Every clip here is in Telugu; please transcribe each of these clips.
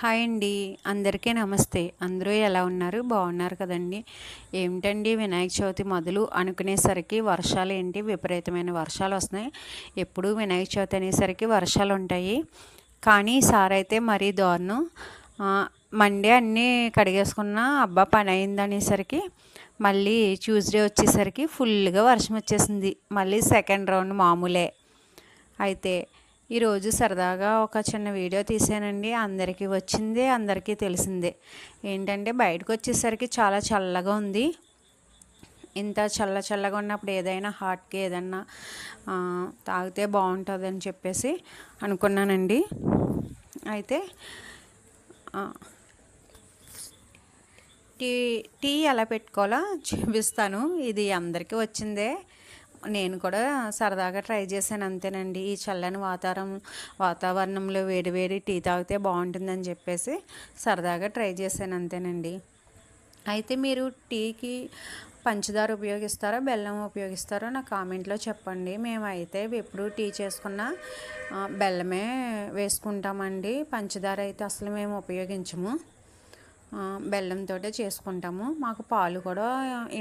హాయ్ అండి. అందరికీ నమస్తే. అందరూ ఎలా ఉన్నారు? బాగున్నారు కదండి. ఏమిటండి వినాయక చవితి మొదలు అనుకునేసరికి వర్షాలు ఏంటి విపరీతమైన వర్షాలు వస్తున్నాయి. ఎప్పుడూ వినాయక చవితి అనేసరికి వర్షాలు ఉంటాయి. కానీ ఈసారి అయితే మరీ దారుణం. మండే అన్నీ కడిగేసుకున్న అబ్బా పని అయిందనేసరికి మళ్ళీ ట్యూస్డే వచ్చేసరికి ఫుల్గా వర్షం వచ్చేసింది. మళ్ళీ సెకండ్ రౌండ్ మామూలే. అయితే ఈరోజు సరదాగా ఒక చిన్న వీడియో తీసానండి. అందరికీ వచ్చిందే, అందరికీ తెలిసిందే. ఏంటంటే బయటకు వచ్చేసరికి చాలా చల్లగా ఉంది. ఇంత చల్లగా ఉన్నప్పుడు ఏదైనా హాట్కి ఏదన్నా తాగితే బాగుంటుందని చెప్పేసి అనుకున్నానండి. అయితే టీ టీ ఎలా పెట్టుకోవాలో చూపిస్తాను. ఇది అందరికీ వచ్చిందే. నేను కూడా సరదాగా ట్రై చేశాను అంతేనండి. ఈ చల్లని వాతావరణంలో వేడి టీ తాగితే బాగుంటుందని చెప్పేసి సరదాగా ట్రై చేశాను అంతేనండి. అయితే మీరు టీకి పంచదార ఉపయోగిస్తారో బెల్లం ఉపయోగిస్తారో నా కామెంట్లో చెప్పండి. మేమైతే ఎప్పుడు టీ చేసుకున్న బెల్లమే వేసుకుంటామండి. పంచదార అయితే అసలు మేము ఉపయోగించము. బెల్లంతో చేసుకుంటాము. మాకు పాలు కూడా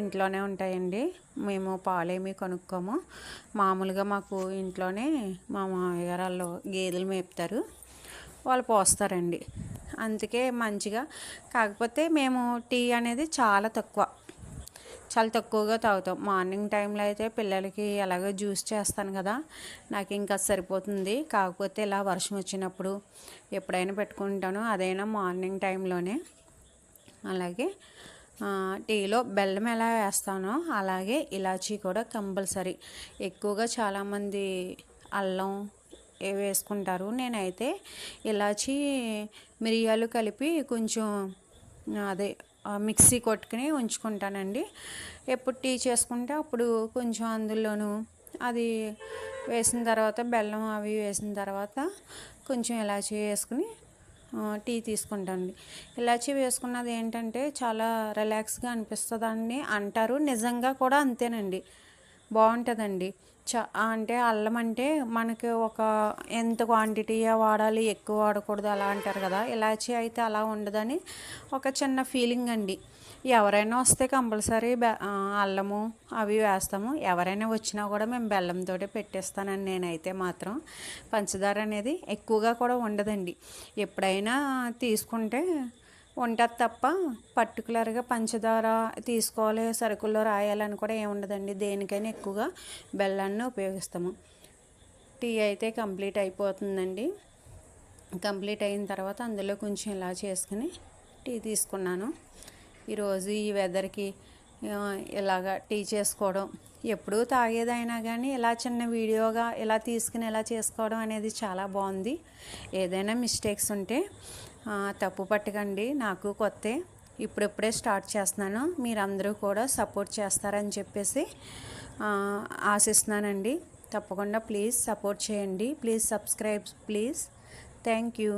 ఇంట్లోనే ఉంటాయండి. మేము పాలేమి కొనుక్కోము. మామూలుగా మాకు ఇంట్లోనే మా మామయ్యగారు గేదెలు మేపుతారు, వాళ్ళు పోస్తారండి. అందుకే మంచిగా. కాకపోతే మేము టీ అనేది చాలా తక్కువగా తాగుతాం. మార్నింగ్ టైంలో అయితే పిల్లలకి ఎలాగో జ్యూస్ చేస్తాను కదా, నాకు ఇంకా సరిపోతుంది. కాకపోతే ఇలా వర్షం వచ్చినప్పుడు ఎప్పుడైనా పెట్టుకుంటాను, అదైనా మార్నింగ్ టైంలోనే. అలాగే టీలో బెల్లం ఎలా వేస్తానో అలాగే ఇలాచీ కూడా కంపల్సరీ. ఎక్కువగా చాలామంది అల్లం వేసుకుంటారు. నేనైతే ఇలాచీ మిరియాలు కలిపి కొంచెం మిక్సీ కొట్టుకుని ఉంచుకుంటానండి. ఎప్పుడు టీ చేసుకుంటే అప్పుడు కొంచెం అందులోనూ అది వేసిన తర్వాత బెల్లం అవి వేసిన తర్వాత కొంచెం ఇలాచీ వేసుకుని టీ తీసుకుంటానండి. ఇలాచీ వేసుకున్నది ఏంటంటే చాలా రిలాక్స్గా అనిపిస్తుందని అంటారు. నిజంగా కూడా అంతేనండి, బాగుంటుందండి. అంటే అల్లం అంటే మనకి ఎంత క్వాంటిటీగా వాడాలి, ఎక్కువ వాడకూడదు అలా అంటారు కదా. ఇలాచీ అయితే అలా ఉండదని ఒక చిన్న ఫీలింగ్ అండి. ఎవరైనా వస్తే కంపల్సరీ అల్లము అవి వేస్తాము. ఎవరైనా వచ్చినా కూడా మేము బెల్లంతో పెట్టేస్తానండి. నేనైతే మాత్రం పంచదార అనేది ఎక్కువగా కూడా ఉండదండి. ఎప్పుడైనా తీసుకుంటే ఉంటుంది తప్ప పర్టికులర్గా పంచదార తీసుకోవాలి, సరుకుల్లో రాయాలని కూడా ఏముండదండి. దేనికైనా ఎక్కువగా బెల్లాన్ని ఉపయోగిస్తాము. టీ అయితే కంప్లీట్ అయిపోతుందండి. కంప్లీట్ అయిన తర్వాత అందులో కొంచెం ఇలా చేసుకుని టీ తీసుకున్నాను. ఈరోజు ఈ వెదర్కి ఇలాగా టీ చేసుకోవడం, ఎప్పుడూ తాగేదైనా కానీ ఇలా చిన్న వీడియోగా ఇలా తీసుకుని ఇలా చేసుకోవడం అనేది చాలా బాగుంది. ఏదైనా మిస్టేక్స్ ఉంటే తప్పు పట్టకండి. నాకు కొత్తే, ఇప్పుడే స్టార్ట్ చేస్తున్నాను. మీరందరూ కూడా సపోర్ట్ చేస్తారని చెప్పేసి ఆశిస్తున్నానండి. తప్పకుండా ప్లీజ్ సపోర్ట్ చేయండి. Please subscribe please. Thank you.